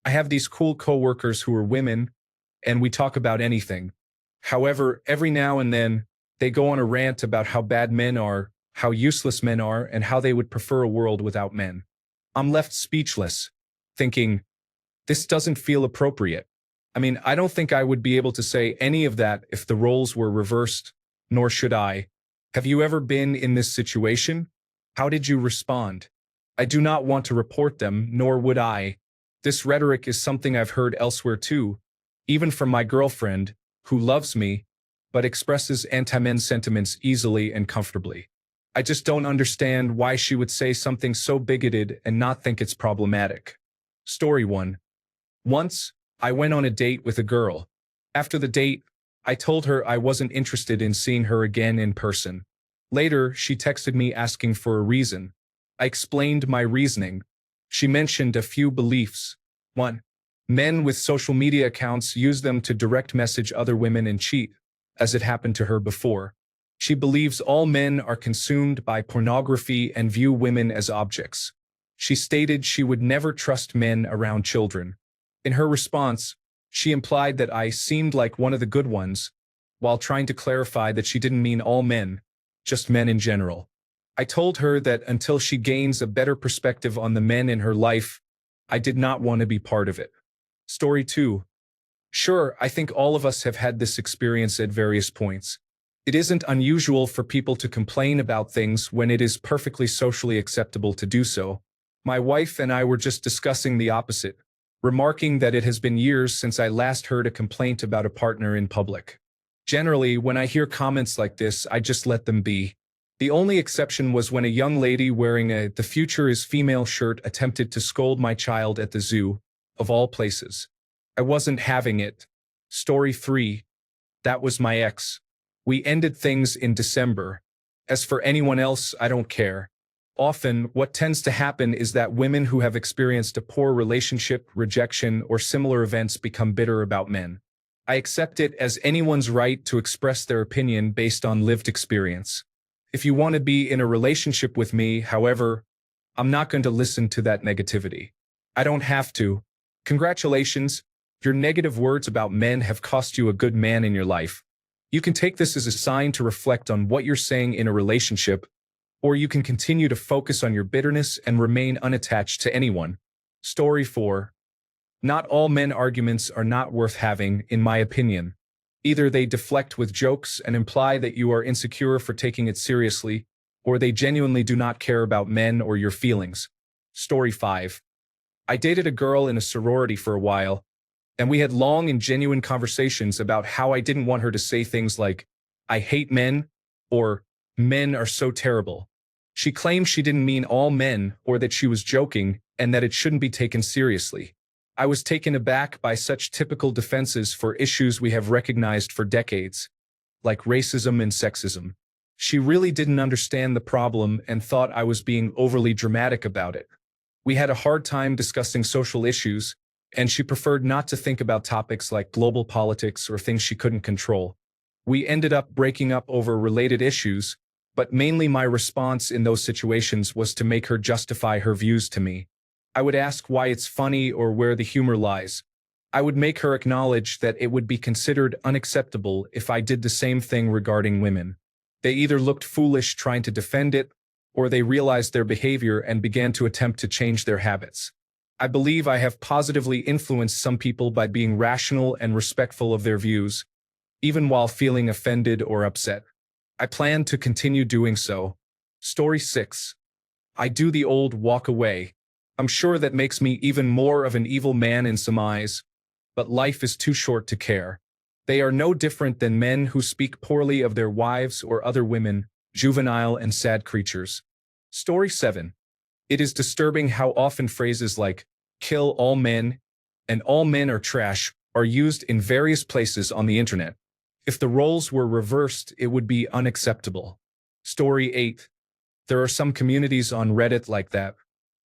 I have these cool coworkers who are women, and we talk about anything. However, every now and then, they go on a rant about how bad men are, how useless men are, and how they would prefer a world without men. I'm left speechless, thinking, this doesn't feel appropriate. I mean, I don't think I would be able to say any of that if the roles were reversed, nor should I. Have you ever been in this situation? How did you respond? I do not want to report them, nor would I. This rhetoric is something I've heard elsewhere too, even from my girlfriend, who loves me, but expresses anti-men sentiments easily and comfortably. I just don't understand why she would say something so bigoted and not think it's problematic. Story 1. Once, I went on a date with a girl. After the date, I told her I wasn't interested in seeing her again in person. Later, she texted me asking for a reason. I explained my reasoning. She mentioned a few beliefs. 1. Men with social media accounts use them to direct message other women and cheat, as it happened to her before. She believes all men are consumed by pornography and view women as objects. She stated she would never trust men around children. In her response, she implied that I seemed like one of the good ones, while trying to clarify that she didn't mean all men, just men in general. I told her that until she gains a better perspective on the men in her life, I did not want to be part of it. Story 2. Sure, I think all of us have had this experience at various points. It isn't unusual for people to complain about things when it is perfectly socially acceptable to do so. My wife and I were just discussing the opposite, remarking that it has been years since I last heard a complaint about a partner in public. Generally, when I hear comments like this, I just let them be. The only exception was when a young lady wearing a "The Future is Female" shirt attempted to scold my child at the zoo, of all places. I wasn't having it. Story 3. That was my ex. We ended things in December. As for anyone else, I don't care. Often, what tends to happen is that women who have experienced a poor relationship, rejection, or similar events become bitter about men. I accept it as anyone's right to express their opinion based on lived experience. If you want to be in a relationship with me, however, I'm not going to listen to that negativity. I don't have to. Congratulations, your negative words about men have cost you a good man in your life. You can take this as a sign to reflect on what you're saying in a relationship, or you can continue to focus on your bitterness and remain unattached to anyone. Story 4. Not all men arguments are not worth having, in my opinion. Either they deflect with jokes and imply that you are insecure for taking it seriously, or they genuinely do not care about men or your feelings. Story 5. I dated a girl in a sorority for a while, and we had long and genuine conversations about how I didn't want her to say things like, "I hate men," or "men are so terrible." She claimed she didn't mean all men, or that she was joking, and that it shouldn't be taken seriously. I was taken aback by such typical defenses for issues we have recognized for decades, like racism and sexism. She really didn't understand the problem and thought I was being overly dramatic about it. We had a hard time discussing social issues, and she preferred not to think about topics like global politics or things she couldn't control. We ended up breaking up over related issues, but mainly my response in those situations was to make her justify her views to me. I would ask why it's funny or where the humor lies. I would make her acknowledge that it would be considered unacceptable if I did the same thing regarding women. They either looked foolish trying to defend it, or they realized their behavior and began to attempt to change their habits. I believe I have positively influenced some people by being rational and respectful of their views, even while feeling offended or upset. I plan to continue doing so. Story 6. I do the old walk away. I'm sure that makes me even more of an evil man in some eyes, but life is too short to care. They are no different than men who speak poorly of their wives or other women, juvenile and sad creatures. Story 7. It is disturbing how often phrases like "kill all men" and "all men are trash" are used in various places on the internet. If the roles were reversed, it would be unacceptable. Story 8. There are some communities on Reddit like that.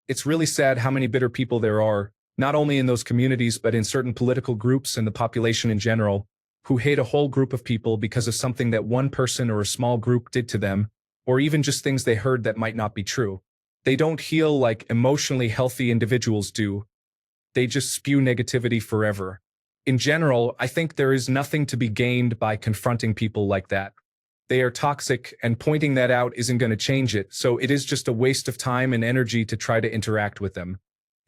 It's really sad how many bitter people there are, not only in those communities but in certain political groups and the population in general, who hate a whole group of people because of something that one person or a small group did to them, or even just things they heard that might not be true. They don't heal like emotionally healthy individuals do. they just spew negativity forever. In general, I think there is nothing to be gained by confronting people like that. They are toxic, and pointing that out isn't going to change it, so it is just a waste of time and energy to try to interact with them.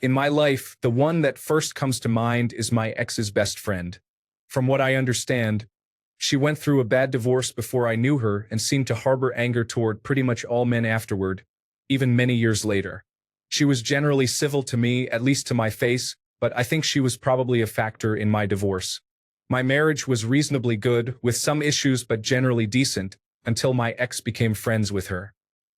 In my life, the one that first comes to mind is my ex's best friend. From what I understand, she went through a bad divorce before I knew her and seemed to harbor anger toward pretty much all men afterward, even many years later. She was generally civil to me, at least to my face, but I think she was probably a factor in my divorce. My marriage was reasonably good, with some issues but generally decent, until my ex became friends with her.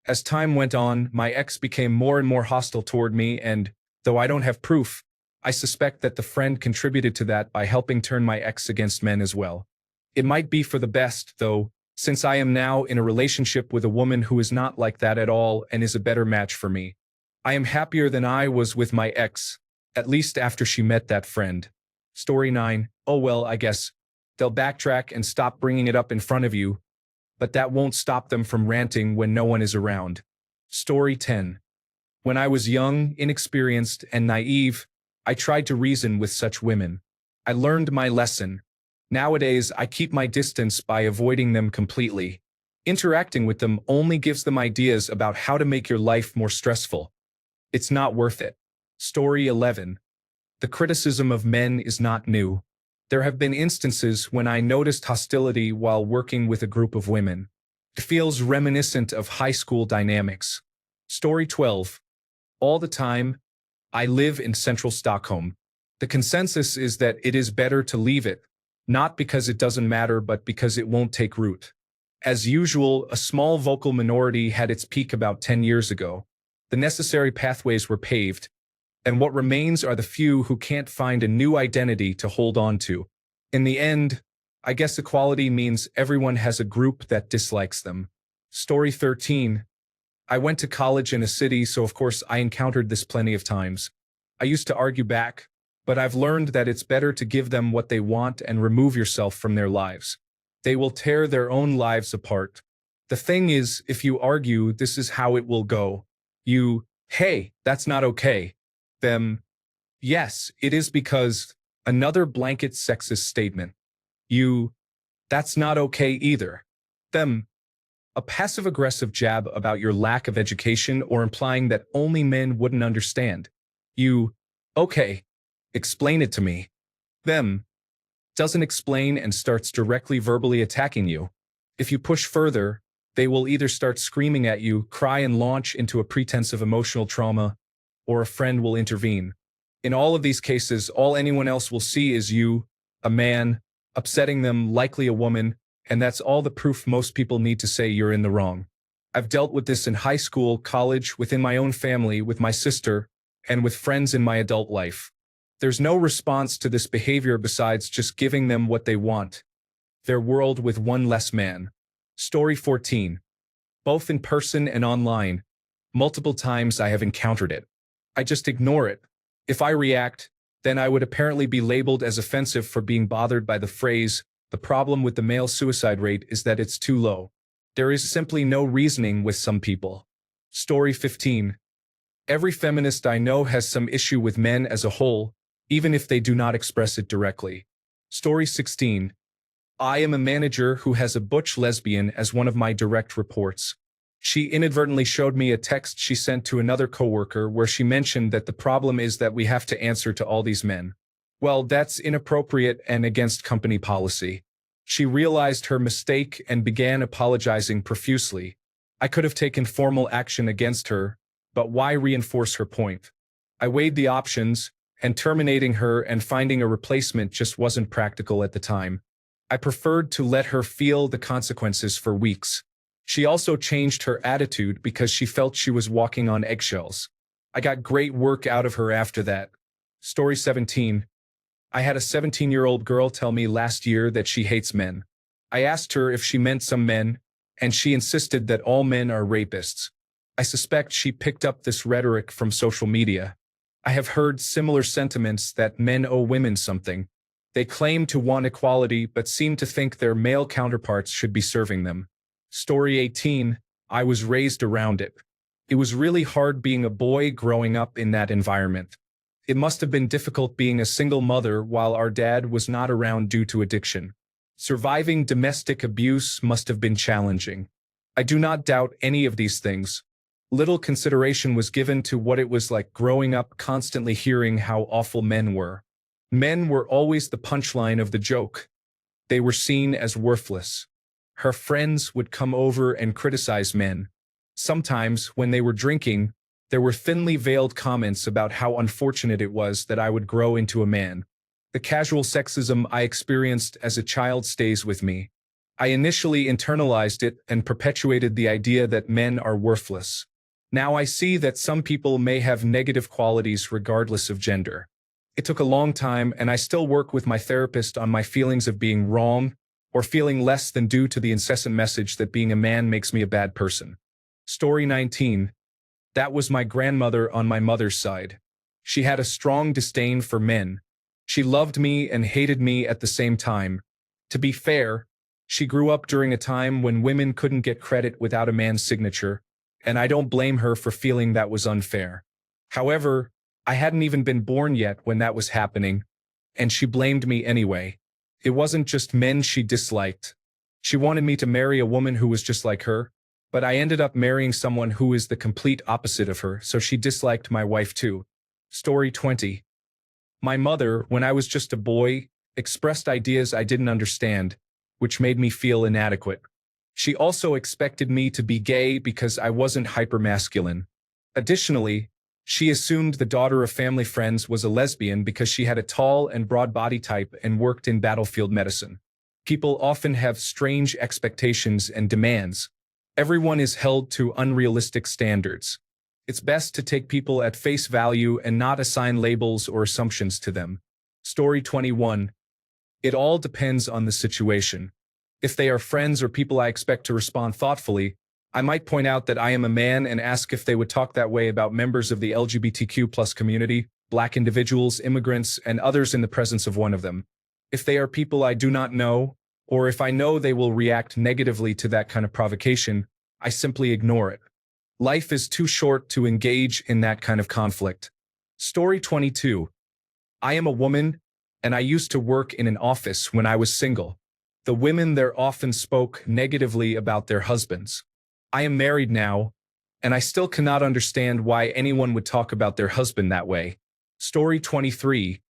As time went on, my ex became more and more hostile toward me and, though I don't have proof, I suspect that the friend contributed to that by helping turn my ex against men as well. It might be for the best, though, since I am now in a relationship with a woman who is not like that at all and is a better match for me. I am happier than I was with my ex, at least after she met that friend. Story 9. Oh well, I guess. They'll backtrack and stop bringing it up in front of you, but that won't stop them from ranting when no one is around. Story 10. When I was young, inexperienced, and naive, I tried to reason with such women. I learned my lesson. Nowadays, I keep my distance by avoiding them completely. Interacting with them only gives them ideas about how to make your life more stressful. It's not worth it. Story 11. The criticism of men is not new. There have been instances when I noticed hostility while working with a group of women. It feels reminiscent of high school dynamics. Story 12. All the time, I live in central Stockholm. The consensus is that it is better to leave it, not because it doesn't matter but because it won't take root. As usual, a small vocal minority had its peak about 10 years ago. The necessary pathways were paved, and what remains are the few who can't find a new identity to hold on to. In the end, I guess equality means everyone has a group that dislikes them. Story 13. I went to college in a city, so of course I encountered this plenty of times. I used to argue back, but I've learned that it's better to give them what they want and remove yourself from their lives. They will tear their own lives apart. The thing is, if you argue, this is how it will go. You, hey, that's not okay. Them, yes, it is because, another blanket sexist statement. You, that's not okay either. Them, a passive-aggressive jab about your lack of education or implying that only men wouldn't understand. You, okay, explain it to me. Them, doesn't explain and starts directly verbally attacking you. If you push further, they will either start screaming at you, cry and launch into a pretense of emotional trauma, or a friend will intervene. In all of these cases, all anyone else will see is you, a man, upsetting them, likely a woman, and that's all the proof most people need to say you're in the wrong. I've dealt with this in high school, college, within my own family, with my sister, and with friends in my adult life. There's no response to this behavior besides just giving them what they want. Their world with one less man. Story 14. Both in person and online. Multiple times I have encountered it. I just ignore it. If I react, then I would apparently be labeled as offensive for being bothered by the phrase, "The problem with the male suicide rate is that it's too low." There is simply no reasoning with some people. Story 15. Every feminist I know has some issue with men as a whole, even if they do not express it directly. Story 16. I am a manager who has a butch lesbian as one of my direct reports. She inadvertently showed me a text she sent to another coworker where she mentioned that the problem is that we have to answer to all these men. Well, that's inappropriate and against company policy. She realized her mistake and began apologizing profusely. I could have taken formal action against her, but why reinforce her point? I weighed the options, and terminating her and finding a replacement just wasn't practical at the time. I preferred to let her feel the consequences for weeks. She also changed her attitude because she felt she was walking on eggshells. I got great work out of her after that. Story 17. I had a 17-year-old girl tell me last year that she hates men. I asked her if she meant some men, and she insisted that all men are rapists. I suspect she picked up this rhetoric from social media. I have heard similar sentiments that men owe women something. They claim to want equality but seem to think their male counterparts should be serving them. Story 18. I was raised around it. It was really hard being a boy growing up in that environment. It must have been difficult being a single mother while our dad was not around due to addiction. Surviving domestic abuse must have been challenging. I do not doubt any of these things. Little consideration was given to what it was like growing up constantly hearing how awful men were. Men were always the punchline of the joke. They were seen as worthless. Her friends would come over and criticize men. Sometimes, when they were drinking, there were thinly veiled comments about how unfortunate it was that I would grow into a man. The casual sexism I experienced as a child stays with me. I initially internalized it and perpetuated the idea that men are worthless. Now I see that some people may have negative qualities regardless of gender. It took a long time, and I still work with my therapist on my feelings of being wrong or feeling less than due to the incessant message that being a man makes me a bad person. Story 19. That was my grandmother on my mother's side. She had a strong disdain for men. She loved me and hated me at the same time. To be fair, she grew up during a time when women couldn't get credit without a man's signature, and I don't blame her for feeling that was unfair. However, I hadn't even been born yet when that was happening, and she blamed me anyway. It wasn't just men she disliked. She wanted me to marry a woman who was just like her, but I ended up marrying someone who is the complete opposite of her, so she disliked my wife too. Story 20. My mother, when I was just a boy, expressed ideas I didn't understand, which made me feel inadequate. She also expected me to be gay because I wasn't hypermasculine. Additionally, she assumed the daughter of family friends was a lesbian because she had a tall and broad body type and worked in battlefield medicine. People often have strange expectations and demands. Everyone is held to unrealistic standards. It's best to take people at face value and not assign labels or assumptions to them. Story 21. It all depends on the situation. If they are friends or people I expect to respond thoughtfully, I might point out that I am a man and ask if they would talk that way about members of the LGBTQ+ community, Black individuals, immigrants, and others in the presence of one of them. If they are people I do not know, or if I know they will react negatively to that kind of provocation, I simply ignore it. Life is too short to engage in that kind of conflict. Story 22. I am a woman, and I used to work in an office when I was single. The women there often spoke negatively about their husbands. I am married now, and I still cannot understand why anyone would talk about their husband that way. Story 23.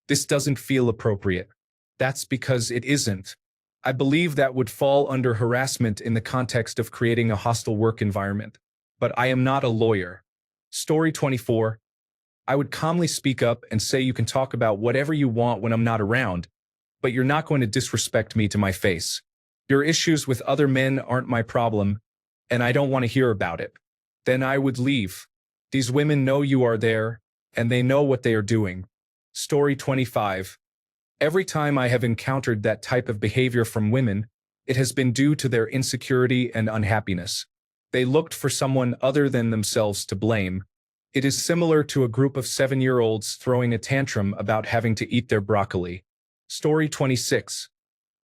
This doesn't feel appropriate. That's because it isn't. I believe that would fall under harassment in the context of creating a hostile work environment. But I am not a lawyer. Story 24. I would calmly speak up and say you can talk about whatever you want when I'm not around, but you're not going to disrespect me to my face. Your issues with other men aren't my problem, and I don't want to hear about it. Then I would leave. These women know you are there, and they know what they are doing. Story 25. Every time I have encountered that type of behavior from women, it has been due to their insecurity and unhappiness. They looked for someone other than themselves to blame. It is similar to a group of 7-year-olds throwing a tantrum about having to eat their broccoli. Story 26.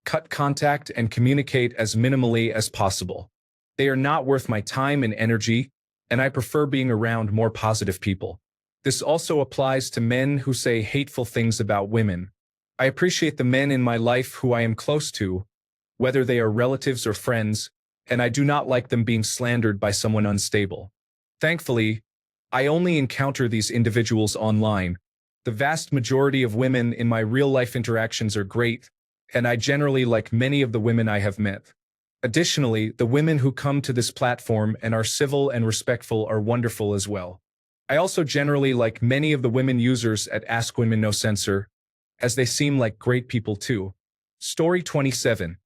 Cut contact and communicate as minimally as possible. They are not worth my time and energy, and I prefer being around more positive people. This also applies to men who say hateful things about women. I appreciate the men in my life who I am close to, whether they are relatives or friends, and I do not like them being slandered by someone unstable. Thankfully, I only encounter these individuals online. The vast majority of women in my real-life interactions are great, and I generally like many of the women I have met. Additionally, the women who come to this platform and are civil and respectful are wonderful as well. I also generally like many of the women users at Ask Women No Censor, as they seem like great people too. Story 27.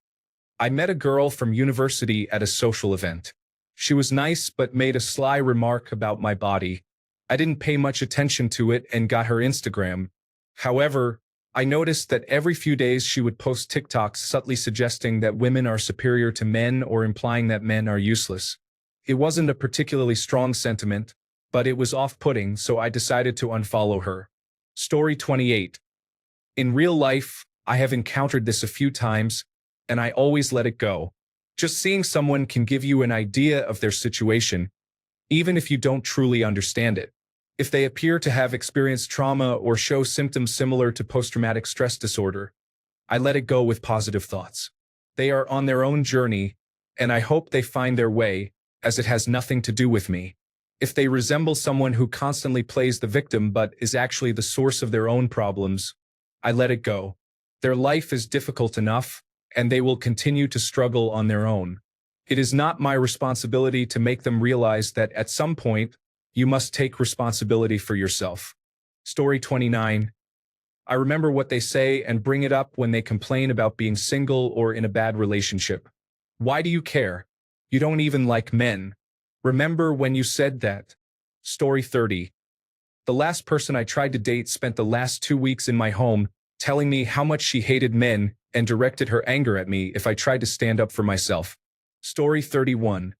I met a girl from university at a social event. She was nice but made a sly remark about my body. I didn't pay much attention to it and got her Instagram. However, I noticed that every few days she would post TikToks subtly suggesting that women are superior to men or implying that men are useless. It wasn't a particularly strong sentiment, but it was off-putting, so I decided to unfollow her. Story 28. In real life, I have encountered this a few times, and I always let it go. Just seeing someone can give you an idea of their situation, even if you don't truly understand it. If they appear to have experienced trauma or show symptoms similar to post-traumatic stress disorder, I let it go with positive thoughts. They are on their own journey, and I hope they find their way, as it has nothing to do with me. If they resemble someone who constantly plays the victim but is actually the source of their own problems, I let it go. Their life is difficult enough, and they will continue to struggle on their own. It is not my responsibility to make them realize that at some point, you must take responsibility for yourself. Story 29. I remember what they say and bring it up when they complain about being single or in a bad relationship. Why do you care? You don't even like men. Remember when you said that? Story 30. The last person I tried to date spent the last 2 weeks in my home, telling me how much she hated men and directed her anger at me if I tried to stand up for myself. Story 31.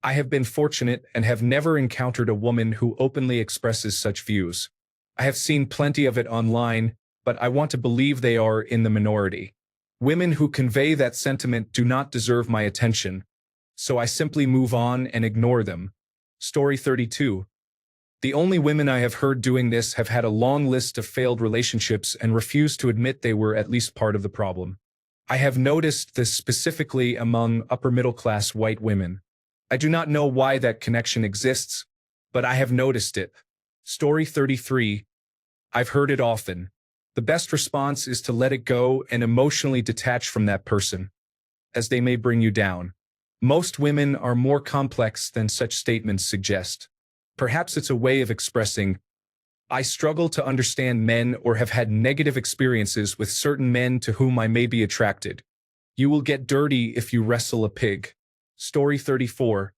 I have been fortunate and have never encountered a woman who openly expresses such views. I have seen plenty of it online, but I want to believe they are in the minority. Women who convey that sentiment do not deserve my attention, so I simply move on and ignore them. Story 32. The only women I have heard doing this have had a long list of failed relationships and refuse to admit they were at least part of the problem. I have noticed this specifically among upper-middle-class white women. I do not know why that connection exists, but I have noticed it. Story 33. I've heard it often. The best response is to let it go and emotionally detach from that person, as they may bring you down. Most women are more complex than such statements suggest. Perhaps it's a way of expressing, I struggle to understand men or have had negative experiences with certain men to whom I may be attracted. You will get dirty if you wrestle a pig. Story 34.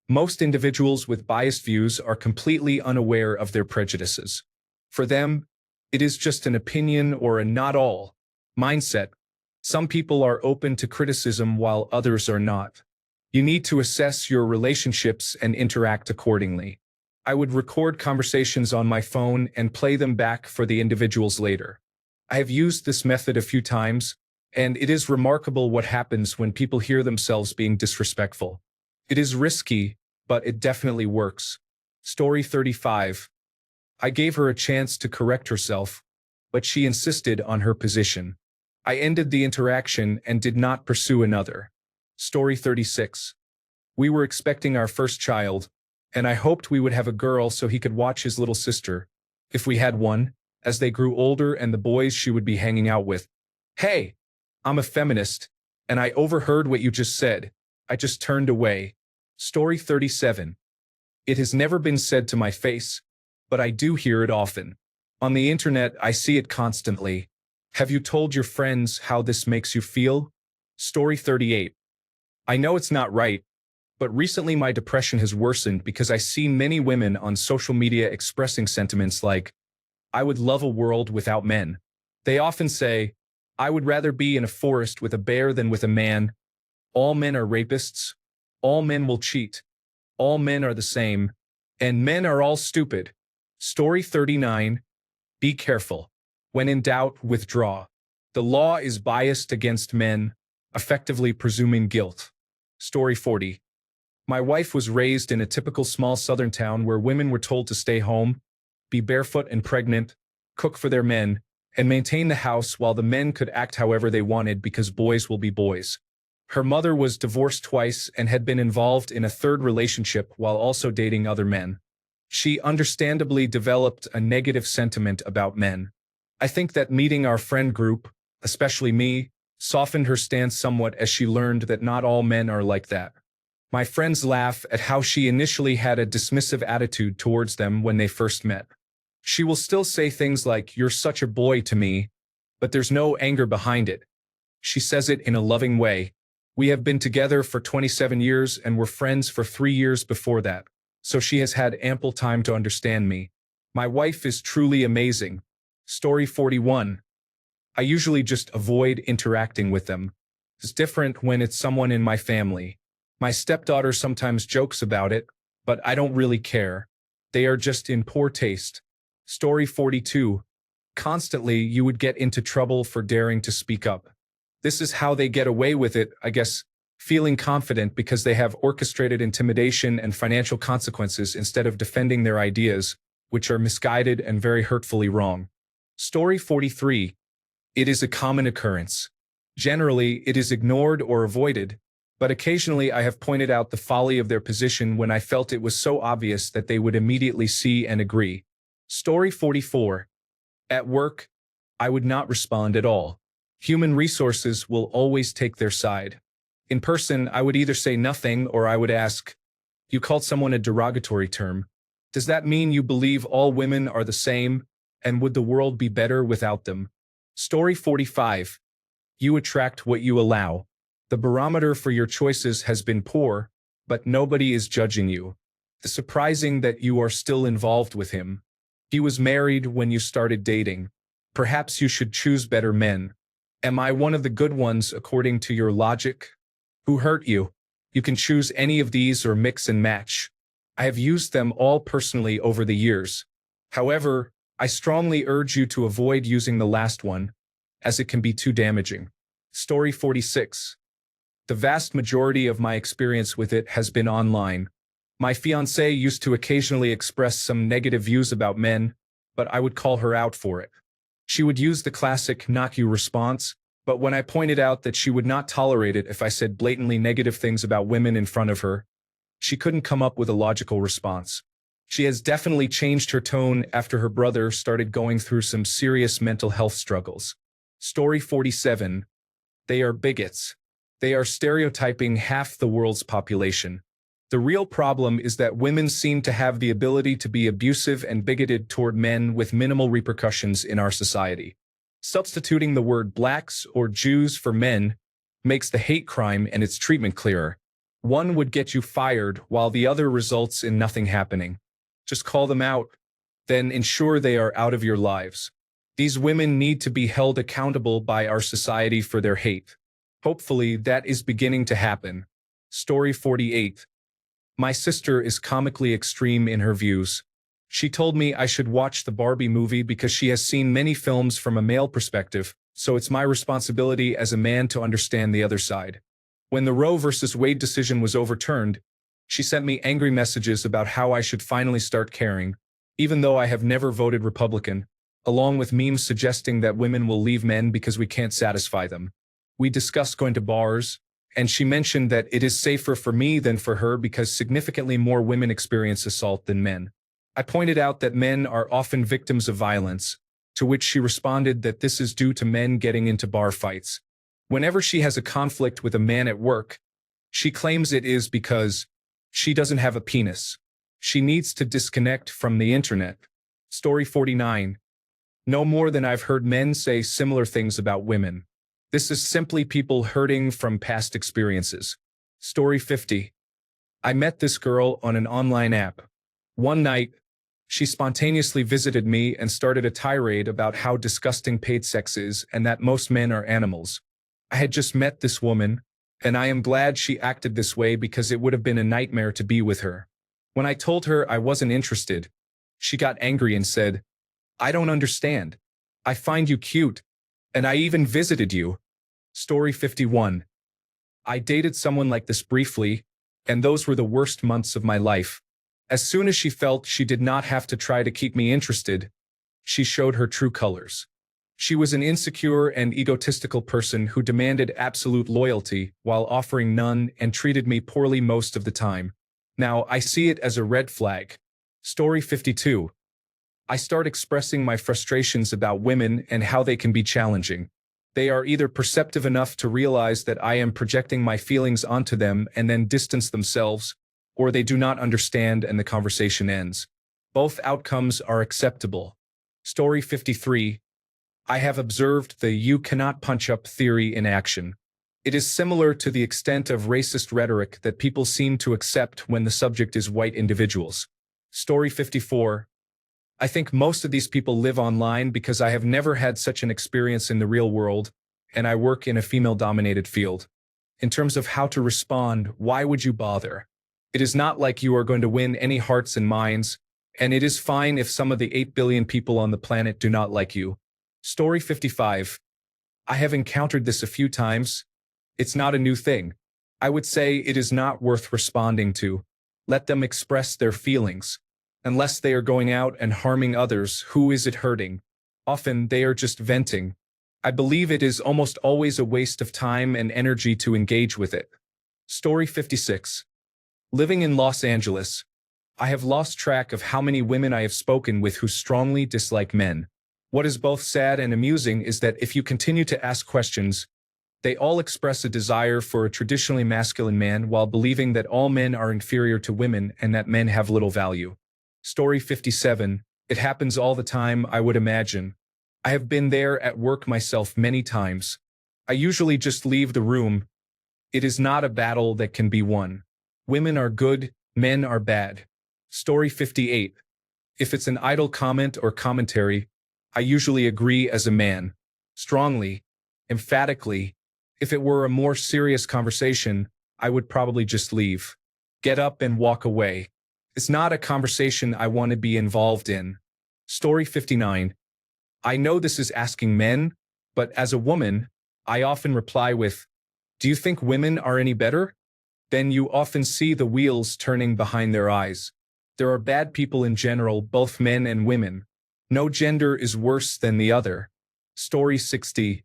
Most individuals with biased views are completely unaware of their prejudices. For them, it is just an opinion or a not all mindset. Some people are open to criticism while others are not. You need to assess your relationships and interact accordingly. I would record conversations on my phone and play them back for the individuals later. I have used this method a few times, and it is remarkable what happens when people hear themselves being disrespectful. It is risky, but it definitely works. Story 35. I gave her a chance to correct herself, but she insisted on her position. I ended the interaction and did not pursue another. Story 36. We were expecting our first child, and I hoped we would have a girl so he could watch his little sister, if we had one, as they grew older and the boys she would be hanging out with. Hey, I'm a feminist, and I overheard what you just said. I just turned away. Story 37. It has never been said to my face, but I do hear it often. On the internet, I see it constantly. Have you told your friends how this makes you feel? Story 38. I know it's not right, but recently my depression has worsened because I see many women on social media expressing sentiments like, I would love a world without men. They often say, I would rather be in a forest with a bear than with a man. All men are rapists. All men will cheat. All men are the same. And men are all stupid. Story 39. Be careful. When in doubt, withdraw. The law is biased against men, effectively presuming guilt. Story 40. My wife was raised in a typical small southern town where women were told to stay home, be barefoot and pregnant, cook for their men, and maintain the house while the men could act however they wanted because boys will be boys. Her mother was divorced twice and had been involved in a third relationship while also dating other men. She understandably developed a negative sentiment about men. I think that meeting our friend group, especially me, softened her stance somewhat as she learned that not all men are like that. My friends laugh at how she initially had a dismissive attitude towards them when they first met. She will still say things like, "You're such a boy" to me, but there's no anger behind it. She says it in a loving way. We have been together for 27 years and were friends for 3 years before that, so she has had ample time to understand me. My wife is truly amazing. Story 41. I usually just avoid interacting with them. It's different when it's someone in my family. My stepdaughter sometimes jokes about it, but I don't really care. They are just in poor taste. Story 42. Constantly, you would get into trouble for daring to speak up. This is how they get away with it, I guess, feeling confident because they have orchestrated intimidation and financial consequences instead of defending their ideas, which are misguided and very hurtfully wrong. Story 43. It is a common occurrence. Generally, it is ignored or avoided, but occasionally I have pointed out the folly of their position when I felt it was so obvious that they would immediately see and agree. Story 44. At work, I would not respond at all. Human resources will always take their side. In person, I would either say nothing or I would ask, "You called someone a derogatory term. Does that mean you believe all women are the same, and would the world be better without them?" Story 45. You attract what you allow. The barometer for your choices has been poor, but nobody is judging you. It's surprising that you are still involved with him. He was married when you started dating. Perhaps you should choose better men. Am I one of the good ones according to your logic? Who hurt you? You can choose any of these or mix and match. I have used them all personally over the years. However, I strongly urge you to avoid using the last one, as it can be too damaging. Story 46. The vast majority of my experience with it has been online. My fiancée used to occasionally express some negative views about men, but I would call her out for it. She would use the classic "knock you" response, but when I pointed out that she would not tolerate it if I said blatantly negative things about women in front of her, she couldn't come up with a logical response. She has definitely changed her tone after her brother started going through some serious mental health struggles. Story 47. They are bigots. They are stereotyping half the world's population. The real problem is that women seem to have the ability to be abusive and bigoted toward men with minimal repercussions in our society. Substituting the word blacks or Jews for men makes the hate crime and its treatment clearer. One would get you fired while the other results in nothing happening. Just call them out, then ensure they are out of your lives. These women need to be held accountable by our society for their hate. Hopefully, that is beginning to happen. Story 48. My sister is comically extreme in her views. She told me I should watch the Barbie movie because she has seen many films from a male perspective, so it's my responsibility as a man to understand the other side. When the Roe versus Wade decision was overturned, she sent me angry messages about how I should finally start caring, even though I have never voted Republican, along with memes suggesting that women will leave men because we can't satisfy them. We discussed going to bars, and she mentioned that it is safer for me than for her because significantly more women experience assault than men. I pointed out that men are often victims of violence, to which she responded that this is due to men getting into bar fights. Whenever she has a conflict with a man at work, she claims it is because she doesn't have a penis. She needs to disconnect from the internet. Story 49. No more than I've heard men say similar things about women. This is simply people hurting from past experiences. Story 50. I met this girl on an online app. One night, she spontaneously visited me and started a tirade about how disgusting paid sex is and that most men are animals. I had just met this woman, and I am glad she acted this way because it would have been a nightmare to be with her. When I told her I wasn't interested, she got angry and said, "I don't understand. I find you cute, and I even visited you." Story 51. I dated someone like this briefly, and those were the worst months of my life. As soon as she felt she did not have to try to keep me interested, she showed her true colors. She was an insecure and egotistical person who demanded absolute loyalty while offering none and treated me poorly most of the time. Now, I see it as a red flag. Story 52. I start expressing my frustrations about women and how they can be challenging. They are either perceptive enough to realize that I am projecting my feelings onto them and then distance themselves, or they do not understand and the conversation ends. Both outcomes are acceptable. Story 53. I have observed the "you cannot punch up" theory in action. It is similar to the extent of racist rhetoric that people seem to accept when the subject is white individuals. Story 54. I think most of these people live online because I have never had such an experience in the real world, and I work in a female-dominated field. In terms of how to respond, why would you bother? It is not like you are going to win any hearts and minds, and it is fine if some of the 8 billion people on the planet do not like you. Story 55. I have encountered this a few times. It's not a new thing. I would say it is not worth responding to. Let them express their feelings. Unless they are going out and harming others, who is it hurting? Often they are just venting. I believe it is almost always a waste of time and energy to engage with it. Story 56. Living in Los Angeles, I have lost track of how many women I have spoken with who strongly dislike men. What is both sad and amusing is that if you continue to ask questions, they all express a desire for a traditionally masculine man while believing that all men are inferior to women and that men have little value. Story 57. It happens all the time, I would imagine. I have been there at work myself many times. I usually just leave the room. It is not a battle that can be won. Women are good, men are bad. Story 58. If it's an idle comment or commentary, I usually agree as a man. Strongly, emphatically. If it were a more serious conversation, I would probably just leave. Get up and walk away. It's not a conversation I want to be involved in. Story 59. I know this is asking men, but as a woman, I often reply with, "Do you think women are any better?" Then you often see the wheels turning behind their eyes. There are bad people in general, both men and women. No gender is worse than the other. Story 60.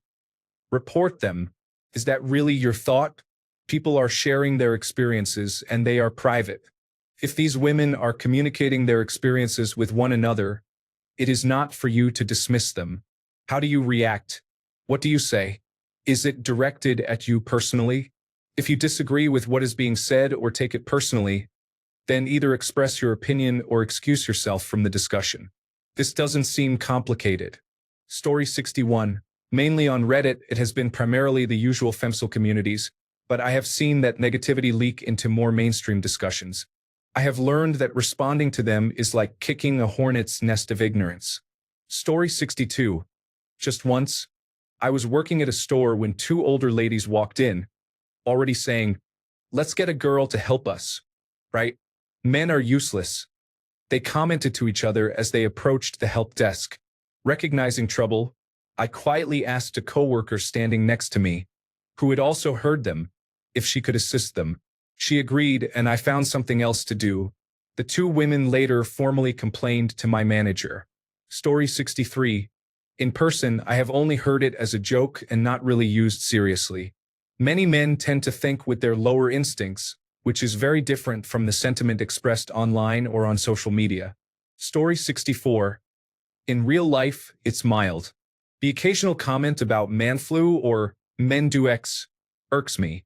Report them. Is that really your thought? People are sharing their experiences and they are private. If these women are communicating their experiences with one another, it is not for you to dismiss them. How do you react? What do you say? Is it directed at you personally? If you disagree with what is being said or take it personally, then either express your opinion or excuse yourself from the discussion. This doesn't seem complicated. Story 61. Mainly on Reddit, it has been primarily the usual femcel communities, but I have seen that negativity leak into more mainstream discussions. I have learned that responding to them is like kicking a hornet's nest of ignorance. Story 62. Just once, I was working at a store when two older ladies walked in, already saying, "Let's get a girl to help us." Right? Men are useless. They commented to each other as they approached the help desk. Recognizing trouble, I quietly asked a coworker standing next to me, who had also heard them, if she could assist them. She agreed, and I found something else to do. The two women later formally complained to my manager. Story 63. In person, I have only heard it as a joke and not really used seriously. Many men tend to think with their lower instincts, which is very different from the sentiment expressed online or on social media. Story 64. In real life, it's mild. The occasional comment about man flu or men do X irks me.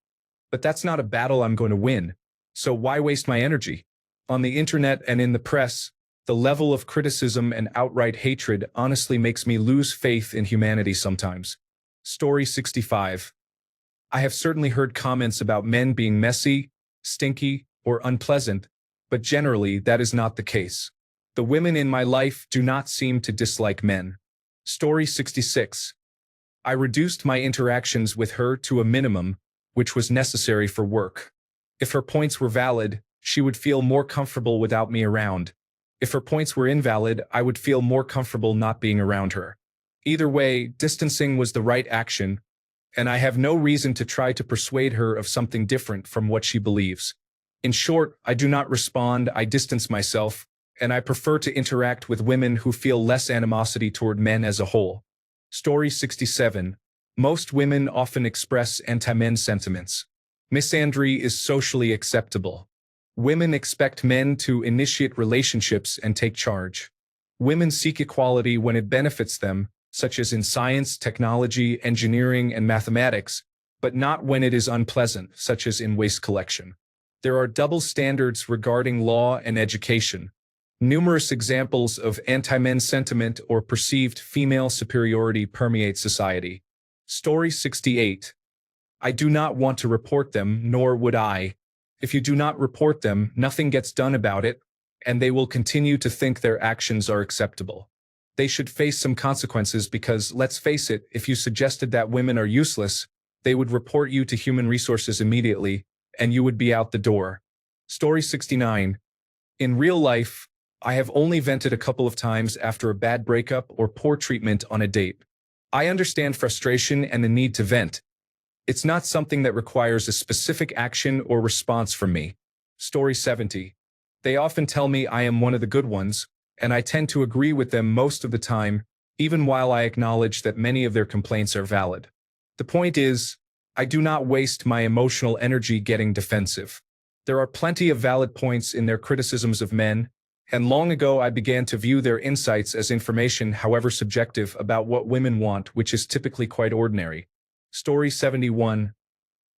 But that's not a battle I'm going to win, so why waste my energy? On the internet and in the press, the level of criticism and outright hatred honestly makes me lose faith in humanity sometimes. Story 65. I have certainly heard comments about men being messy, stinky, or unpleasant, but generally that is not the case. The women in my life do not seem to dislike men. Story 66. I reduced my interactions with her to a minimum, which was necessary for work. If her points were valid, she would feel more comfortable without me around. If her points were invalid, I would feel more comfortable not being around her. Either way, distancing was the right action, and I have no reason to try to persuade her of something different from what she believes. In short, I do not respond, I distance myself, and I prefer to interact with women who feel less animosity toward men as a whole. Story 67. Most women often express anti-men sentiments. Misandry is socially acceptable. Women expect men to initiate relationships and take charge. Women seek equality when it benefits them, such as in science, technology, engineering, and mathematics, but not when it is unpleasant, such as in waste collection. There are double standards regarding law and education. Numerous examples of anti-men sentiment or perceived female superiority permeate society. Story 68. I do not want to report them, nor would I. If you do not report them, nothing gets done about it, and they will continue to think their actions are acceptable. They should face some consequences because, let's face it, if you suggested that women are useless, they would report you to human resources immediately, and you would be out the door. Story 69. In real life, I have only vented a couple of times after a bad breakup or poor treatment on a date. I understand frustration and the need to vent. It's not something that requires a specific action or response from me. Story 70. They often tell me I am one of the good ones, and I tend to agree with them most of the time, even while I acknowledge that many of their complaints are valid. The point is, I do not waste my emotional energy getting defensive. There are plenty of valid points in their criticisms of men, and long ago I began to view their insights as information, however subjective, about what women want, which is typically quite ordinary. Story 71.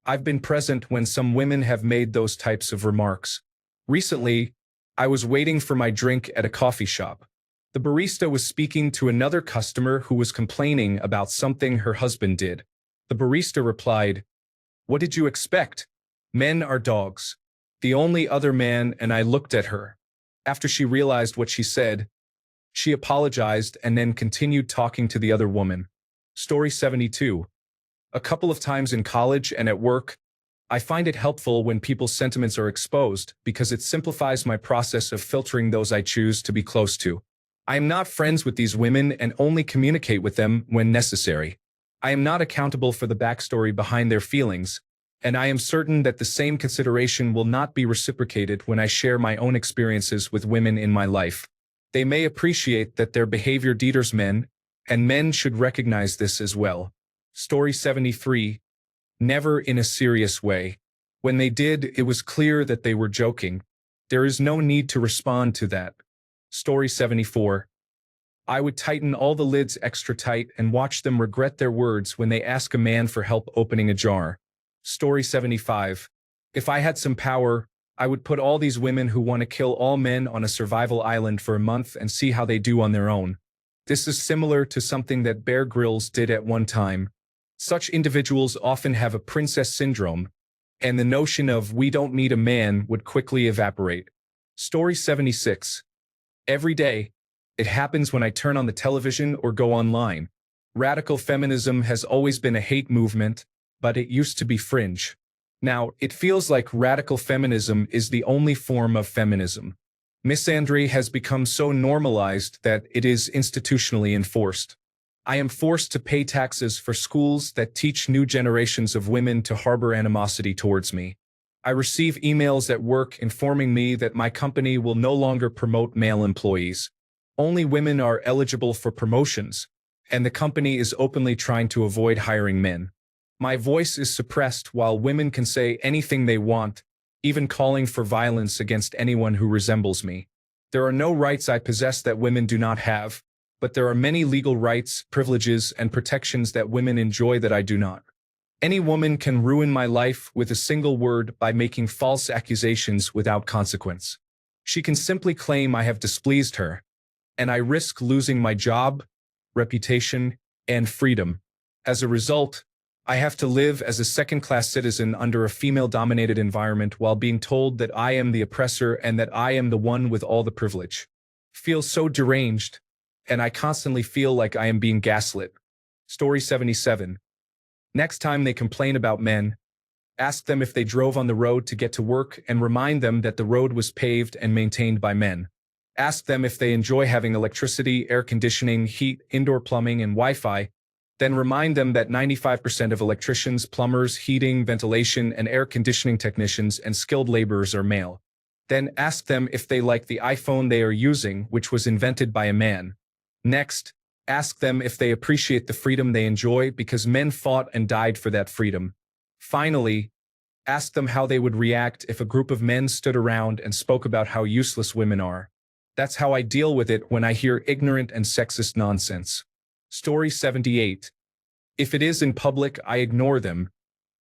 I've been present when some women have made those types of remarks. Recently, I was waiting for my drink at a coffee shop. The barista was speaking to another customer who was complaining about something her husband did. The barista replied, "What did you expect? Men are dogs." The only other man, and I looked at her. After she realized what she said, she apologized and then continued talking to the other woman. Story 72. A couple of times in college and at work, I find it helpful when people's sentiments are exposed because it simplifies my process of filtering those I choose to be close to. I am not friends with these women and only communicate with them when necessary. I am not accountable for the backstory behind their feelings, and I am certain that the same consideration will not be reciprocated when I share my own experiences with women in my life. They may appreciate that their behavior deters men, and men should recognize this as well. Story 73. Never in a serious way. When they did, it was clear that they were joking. There is no need to respond to that. Story 74. I would tighten all the lids extra tight and watch them regret their words when they ask a man for help opening a jar. Story 75. If I had some power, I would put all these women who want to kill all men on a survival island for a month and see how they do on their own. This is similar to something that Bear Grylls did at one time. Such individuals often have a princess syndrome, and the notion of "we don't need a man" would quickly evaporate. Story 76. Every day, it happens when I turn on the television or go online. Radical feminism has always been a hate movement, but it used to be fringe. Now, it feels like radical feminism is the only form of feminism. Misandry has become so normalized that it is institutionally enforced. I am forced to pay taxes for schools that teach new generations of women to harbor animosity towards me. I receive emails at work informing me that my company will no longer promote male employees. Only women are eligible for promotions, and the company is openly trying to avoid hiring men. My voice is suppressed while women can say anything they want, even calling for violence against anyone who resembles me. There are no rights I possess that women do not have, but there are many legal rights, privileges, and protections that women enjoy that I do not. Any woman can ruin my life with a single word by making false accusations without consequence. She can simply claim I have displeased her, and I risk losing my job, reputation, and freedom. As a result, I have to live as a second-class citizen under a female-dominated environment while being told that I am the oppressor and that I am the one with all the privilege. Feel so deranged, and I constantly feel like I am being gaslit. Story 77. Next time they complain about men, ask them if they drove on the road to get to work and remind them that the road was paved and maintained by men. Ask them if they enjoy having electricity, air conditioning, heat, indoor plumbing, and Wi-Fi. Then remind them that 95% of electricians, plumbers, heating, ventilation, and air conditioning technicians and skilled laborers are male. Then ask them if they like the iPhone they are using, which was invented by a man. Next, ask them if they appreciate the freedom they enjoy because men fought and died for that freedom. Finally, ask them how they would react if a group of men stood around and spoke about how useless women are. That's how I deal with it when I hear ignorant and sexist nonsense. Story 78. If it is in public, I ignore them.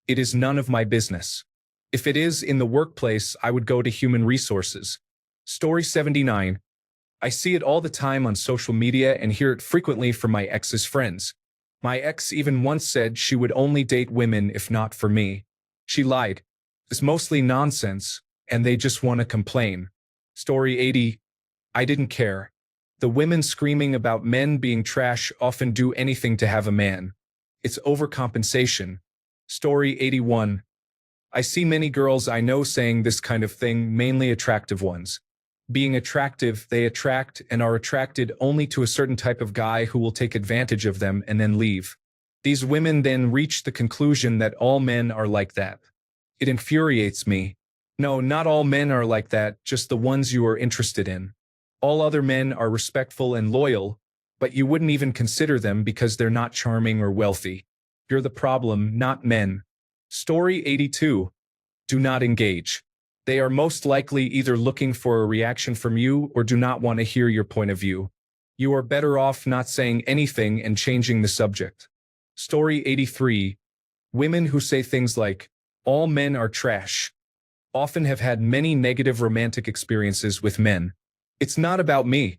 It is none of my business. If it is in the workplace, I would go to human resources. Story 79. I see it all the time on social media and hear it frequently from my ex's friends. My ex even once said she would only date women if not for me. She lied. It's mostly nonsense, and they just want to complain. Story 80. I didn't care. The women screaming about men being trash often do anything to have a man. It's overcompensation. Story 81. I see many girls I know saying this kind of thing, mainly attractive ones. Being attractive, they attract and are attracted only to a certain type of guy who will take advantage of them and then leave. These women then reach the conclusion that all men are like that. It infuriates me. No, not all men are like that, just the ones you are interested in. All other men are respectful and loyal, but you wouldn't even consider them because they're not charming or wealthy. You're the problem, not men. Story 82. Do not engage. They are most likely either looking for a reaction from you or do not want to hear your point of view. You are better off not saying anything and changing the subject. Story 83. Women who say things like, all men are trash, often have had many negative romantic experiences with men. It's not about me.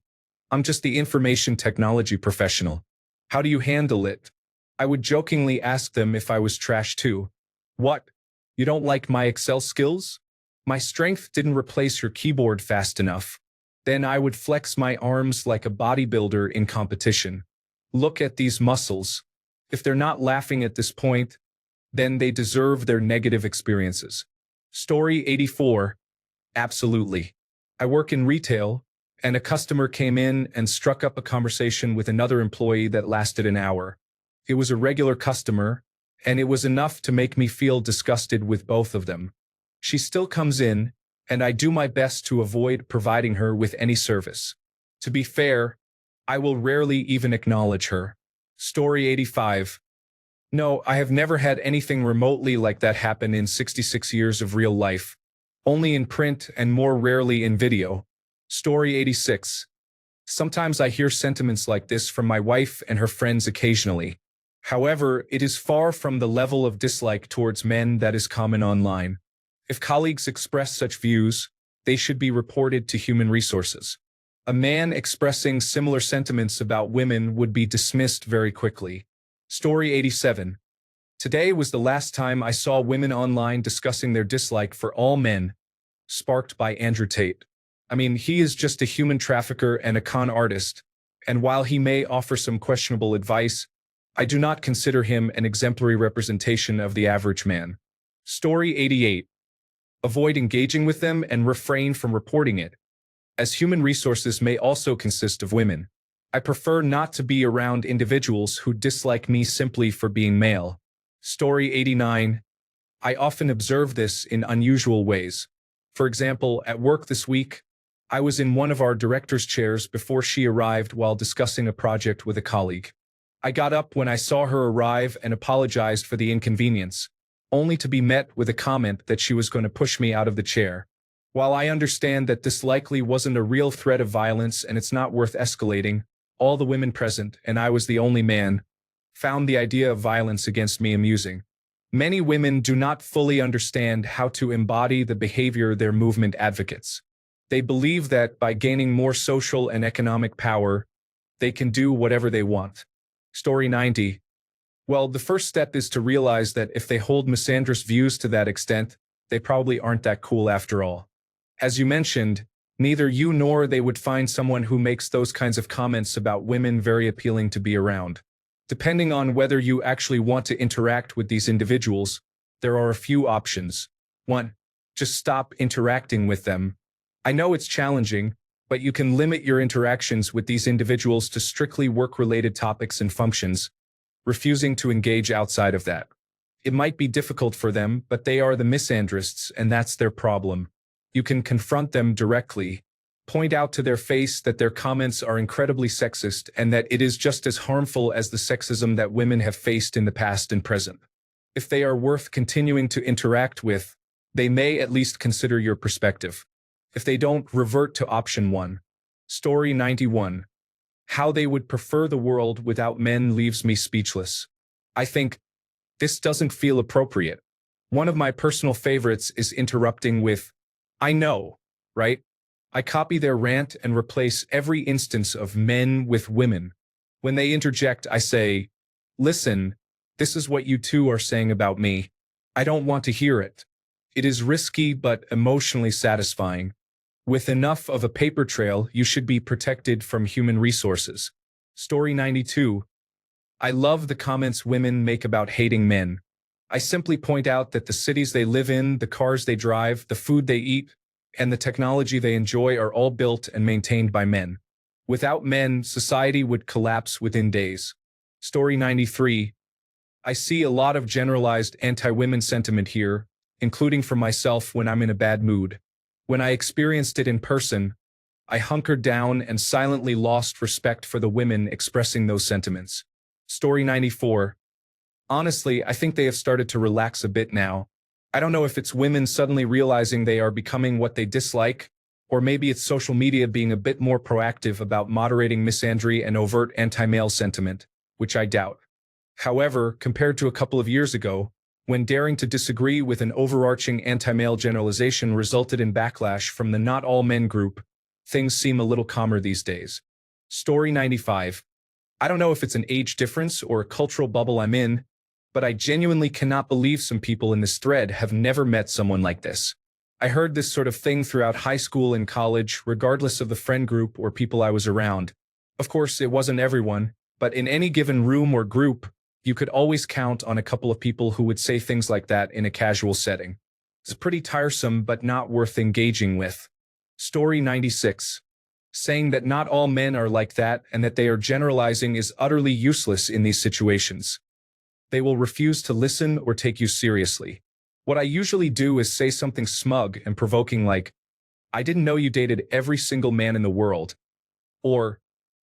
I'm just the information technology professional. How do you handle it? I would jokingly ask them if I was trash too. What? You don't like my Excel skills? My strength didn't replace your keyboard fast enough. Then I would flex my arms like a bodybuilder in competition. Look at these muscles. If they're not laughing at this point, then they deserve their negative experiences. Story 84. Absolutely. I work in retail, and a customer came in and struck up a conversation with another employee that lasted an hour. It was a regular customer, and it was enough to make me feel disgusted with both of them. She still comes in, and I do my best to avoid providing her with any service. To be fair, I will rarely even acknowledge her. Story 85. No, I have never had anything remotely like that happen in 66 years of real life. Only in print and more rarely in video. Story 86. Sometimes I hear sentiments like this from my wife and her friends occasionally. However, it is far from the level of dislike towards men that is common online. If colleagues express such views, they should be reported to human resources. A man expressing similar sentiments about women would be dismissed very quickly. Story 87. Today was the last time I saw women online discussing their dislike for all men, sparked by Andrew Tate. I mean, he is just a human trafficker and a con artist, and while he may offer some questionable advice, I do not consider him an exemplary representation of the average man. Story 88. Avoid engaging with them and refrain from reporting it, as human resources may also consist of women. I prefer not to be around individuals who dislike me simply for being male. Story 89. I often observe this in unusual ways. For example, at work this week, I was in one of our director's chairs before she arrived while discussing a project with a colleague. I got up when I saw her arrive and apologized for the inconvenience, only to be met with a comment that she was going to push me out of the chair. While I understand that this likely wasn't a real threat of violence and it's not worth escalating, all the women present, and I was the only man, found the idea of violence against me amusing. Many women do not fully understand how to embody the behavior their movement advocates. They believe that by gaining more social and economic power, they can do whatever they want. Story 90. Well, the first step is to realize that if they hold misandrous views to that extent, they probably aren't that cool after all. As you mentioned, neither you nor they would find someone who makes those kinds of comments about women very appealing to be around. Depending on whether you actually want to interact with these individuals, there are a few options. 1. Just stop interacting with them. I know it's challenging, but you can limit your interactions with these individuals to strictly work-related topics and functions, refusing to engage outside of that. It might be difficult for them, but they are the misandrists, and that's their problem. You can confront them directly, point out to their face that their comments are incredibly sexist and that it is just as harmful as the sexism that women have faced in the past and present. If they are worth continuing to interact with, they may at least consider your perspective. If they don't, revert to option 1. Story 91. How they would prefer the world without men leaves me speechless. I think this doesn't feel appropriate. One of my personal favorites is interrupting with, I know, right? I copy their rant and replace every instance of men with women. When they interject, I say, listen, this is what you two are saying about me. I don't want to hear it. It is risky but emotionally satisfying. With enough of a paper trail, you should be protected from human resources. Story 92. I love the comments women make about hating men. I simply point out that the cities they live in, the cars they drive, the food they eat, and the technology they enjoy are all built and maintained by men. Without men, society would collapse within days. Story 93. I see a lot of generalized anti-women sentiment here, including for myself when I'm in a bad mood. When I experienced it in person, I hunkered down and silently lost respect for the women expressing those sentiments. Story 94. Honestly, I think they have started to relax a bit now. I don't know if it's women suddenly realizing they are becoming what they dislike, or maybe it's social media being a bit more proactive about moderating misandry and overt anti-male sentiment, which I doubt. However, compared to a couple of years ago, when daring to disagree with an overarching anti-male generalization resulted in backlash from the not all men group, things seem a little calmer these days. Story 95. I don't know if it's an age difference or a cultural bubble I'm in, but I genuinely cannot believe some people in this thread have never met someone like this. I heard this sort of thing throughout high school and college, regardless of the friend group or people I was around. Of course, it wasn't everyone, but in any given room or group, you could always count on a couple of people who would say things like that in a casual setting. It's pretty tiresome but not worth engaging with. Story 96. Saying that not all men are like that and that they are generalizing is utterly useless in these situations. They will refuse to listen or take you seriously. What I usually do is say something smug and provoking like, I didn't know you dated every single man in the world. Or,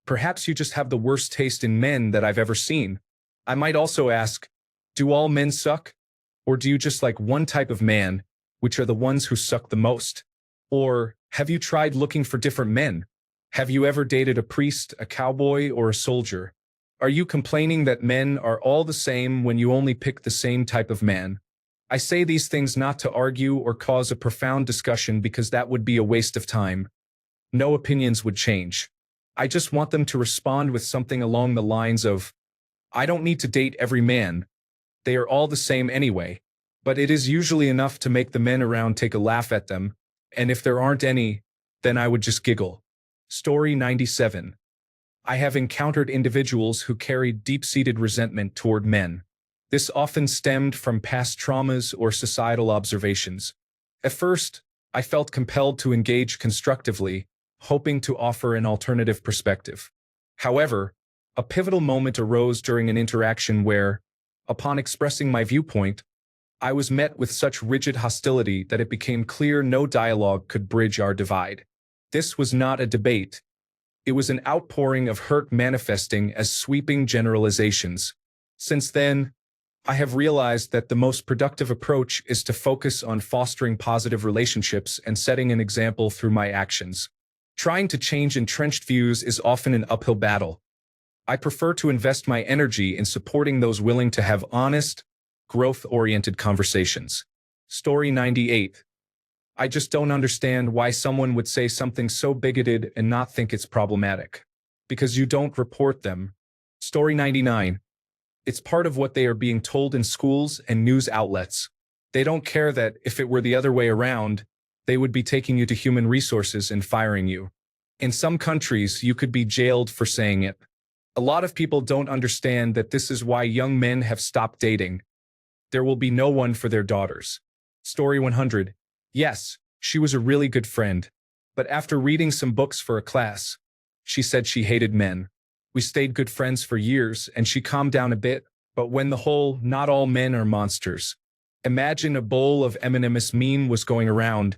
perhaps you just have the worst taste in men that I've ever seen. I might also ask, do all men suck? Or do you just like one type of man, which are the ones who suck the most? Or, have you tried looking for different men? Have you ever dated a priest, a cowboy, or a soldier? Are you complaining that men are all the same when you only pick the same type of man? I say these things not to argue or cause a profound discussion because that would be a waste of time. No opinions would change. I just want them to respond with something along the lines of, I don't need to date every man. They are all the same anyway. But it is usually enough to make the men around take a laugh at them, and if there aren't any, then I would just giggle. Story 97. I have encountered individuals who carried deep-seated resentment toward men. This often stemmed from past traumas or societal observations. At first, I felt compelled to engage constructively, hoping to offer an alternative perspective. However, a pivotal moment arose during an interaction where, upon expressing my viewpoint, I was met with such rigid hostility that it became clear no dialogue could bridge our divide. This was not a debate. It was an outpouring of hurt manifesting as sweeping generalizations. Since then, I have realized that the most productive approach is to focus on fostering positive relationships and setting an example through my actions. Trying to change entrenched views is often an uphill battle. I prefer to invest my energy in supporting those willing to have honest, growth-oriented conversations. Story 98. I just don't understand why someone would say something so bigoted and not think it's problematic. Because you don't report them. Story 99. It's part of what they are being told in schools and news outlets. They don't care that, if it were the other way around, they would be taking you to human resources and firing you. In some countries, you could be jailed for saying it. A lot of people don't understand that this is why young men have stopped dating. There will be no one for their daughters. Story 100. Yes, she was a really good friend. But after reading some books for a class, she said she hated men. We stayed good friends for years, and she calmed down a bit, but when the whole "not all men are monsters" imagine a bowl of M&M's meme was going around,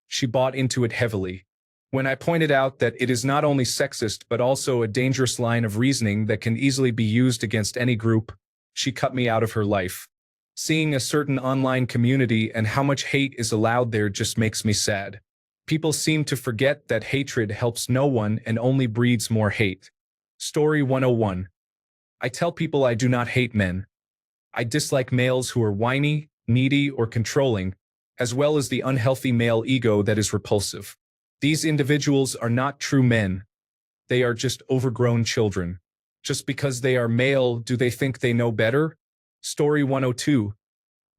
she bought into it heavily. When I pointed out that it is not only sexist but also a dangerous line of reasoning that can easily be used against any group, she cut me out of her life. Seeing a certain online community and how much hate is allowed there just makes me sad. People seem to forget that hatred helps no one and only breeds more hate. Story 101. I tell people I do not hate men. I dislike males who are whiny, needy, or controlling, as well as the unhealthy male ego that is repulsive. These individuals are not true men. They are just overgrown children. Just because they are male, do they think they know better? Story 102.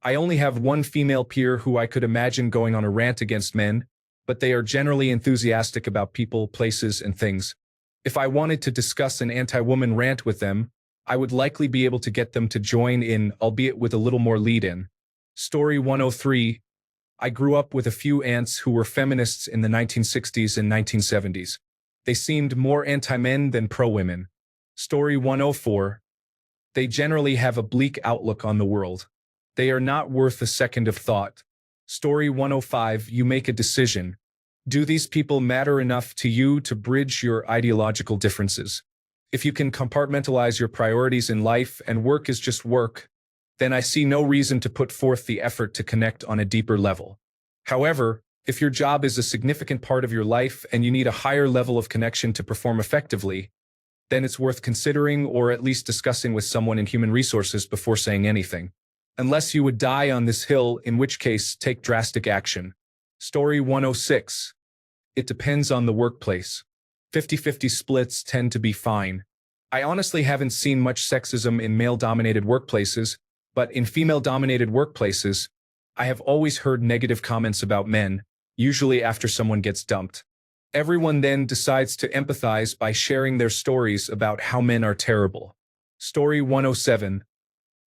I only have one female peer who I could imagine going on a rant against men, but they are generally enthusiastic about people, places, and things. If I wanted to discuss an anti-woman rant with them, I would likely be able to get them to join in, albeit with a little more lead-in. Story 103. I grew up with a few aunts who were feminists in the 1960s and 1970s. They seemed more anti-men than pro-women. Story 104. They generally have a bleak outlook on the world. They are not worth a second of thought. Story 105, you make a decision. Do these people matter enough to you to bridge your ideological differences? If you can compartmentalize your priorities in life and work is just work, then I see no reason to put forth the effort to connect on a deeper level. However, if your job is a significant part of your life and you need a higher level of connection to perform effectively, then it's worth considering or at least discussing with someone in human resources before saying anything. Unless you would die on this hill, in which case take drastic action. Story 106. It depends on the workplace. 50-50 splits tend to be fine. I honestly haven't seen much sexism in male-dominated workplaces, but in female-dominated workplaces, I have always heard negative comments about men, usually after someone gets dumped. Everyone then decides to empathize by sharing their stories about how men are terrible. Story 107.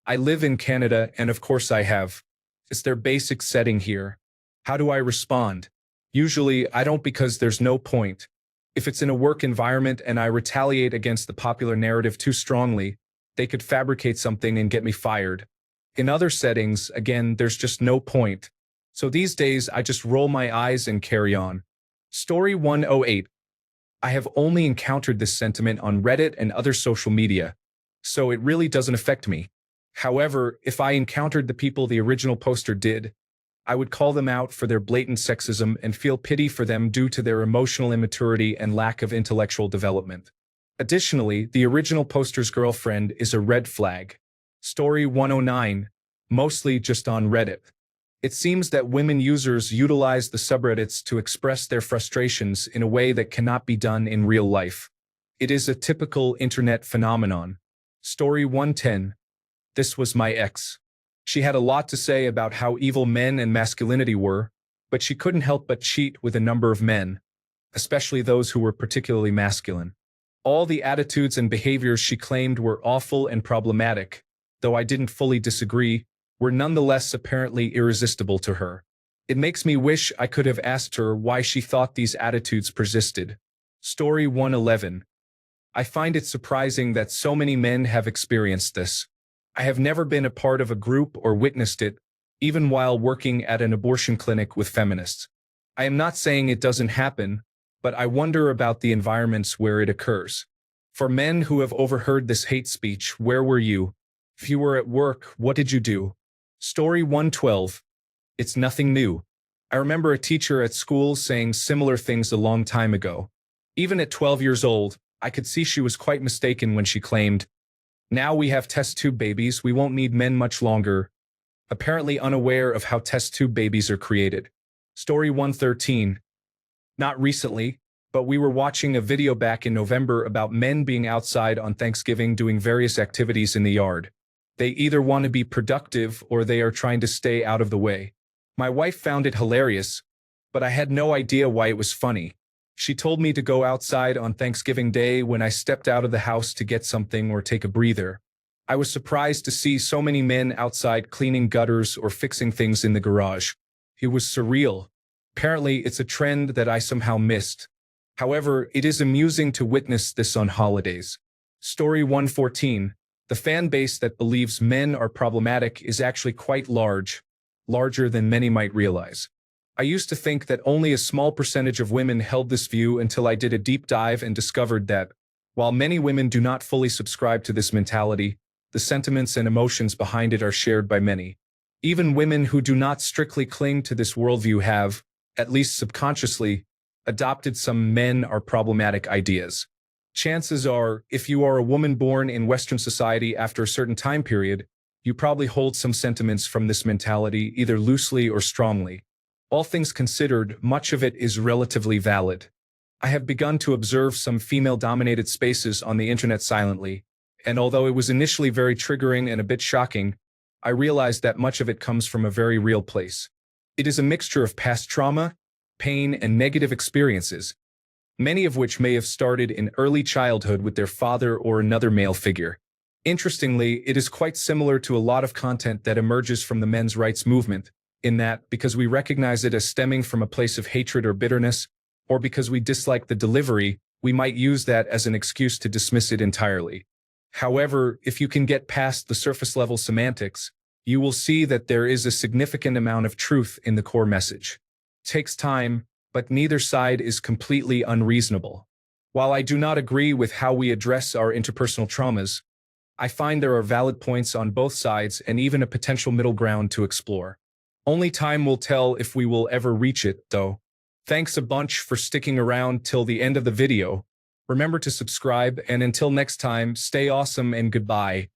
I live in Canada, and of course I have. It's their basic setting here. How do I respond? Usually, I don't because there's no point. If it's in a work environment and I retaliate against the popular narrative too strongly, they could fabricate something and get me fired. In other settings, again, there's just no point. So these days, I just roll my eyes and carry on. Story 108. I have only encountered this sentiment on Reddit and other social media, so it really doesn't affect me. However, if I encountered the people the original poster did, I would call them out for their blatant sexism and feel pity for them due to their emotional immaturity and lack of intellectual development. Additionally, the original poster's girlfriend is a red flag. Story 109, mostly just on Reddit. It seems that women users utilize the subreddits to express their frustrations in a way that cannot be done in real life. It is a typical internet phenomenon. Story 110. This was my ex. She had a lot to say about how evil men and masculinity were, but she couldn't help but cheat with a number of men, especially those who were particularly masculine. All the attitudes and behaviors she claimed were awful and problematic, though I didn't fully disagree, were nonetheless apparently irresistible to her. It makes me wish I could have asked her why she thought these attitudes persisted. Story 111. I find it surprising that so many men have experienced this. I have never been a part of a group or witnessed it, even while working at an abortion clinic with feminists. I am not saying it doesn't happen, but I wonder about the environments where it occurs. For men who have overheard this hate speech, where were you? If you were at work, what did you do? Story 112. It's nothing new. I remember a teacher at school saying similar things a long time ago. Even at 12 years old, I could see she was quite mistaken when she claimed, "Now we have test tube babies, we won't need men much longer," apparently unaware of how test tube babies are created. Story 113. Not recently, but we were watching a video back in November about men being outside on Thanksgiving doing various activities in the yard. They either want to be productive or they are trying to stay out of the way. My wife found it hilarious, but I had no idea why it was funny. She told me to go outside on Thanksgiving Day when I stepped out of the house to get something or take a breather. I was surprised to see so many men outside cleaning gutters or fixing things in the garage. It was surreal. Apparently, it's a trend that I somehow missed. However, it is amusing to witness this on holidays. Story 114. The fan base that believes men are problematic is actually quite large, larger than many might realize. I used to think that only a small percentage of women held this view until I did a deep dive and discovered that, while many women do not fully subscribe to this mentality, the sentiments and emotions behind it are shared by many. Even women who do not strictly cling to this worldview have, at least subconsciously, adopted some men are problematic ideas. Chances are, if you are a woman born in Western society after a certain time period, you probably hold some sentiments from this mentality either loosely or strongly. All things considered, much of it is relatively valid. I have begun to observe some female-dominated spaces on the internet silently, and although it was initially very triggering and a bit shocking, I realized that much of it comes from a very real place. It is a mixture of past trauma, pain, and negative experiences, many of which may have started in early childhood with their father or another male figure. Interestingly, it is quite similar to a lot of content that emerges from the men's rights movement, in that, because we recognize it as stemming from a place of hatred or bitterness, or because we dislike the delivery, we might use that as an excuse to dismiss it entirely. However, if you can get past the surface-level semantics, you will see that there is a significant amount of truth in the core message. It takes time, but neither side is completely unreasonable. While I do not agree with how we address our interpersonal traumas, I find there are valid points on both sides and even a potential middle ground to explore. Only time will tell if we will ever reach it, though. Thanks a bunch for sticking around till the end of the video. Remember to subscribe, and until next time, stay awesome and goodbye.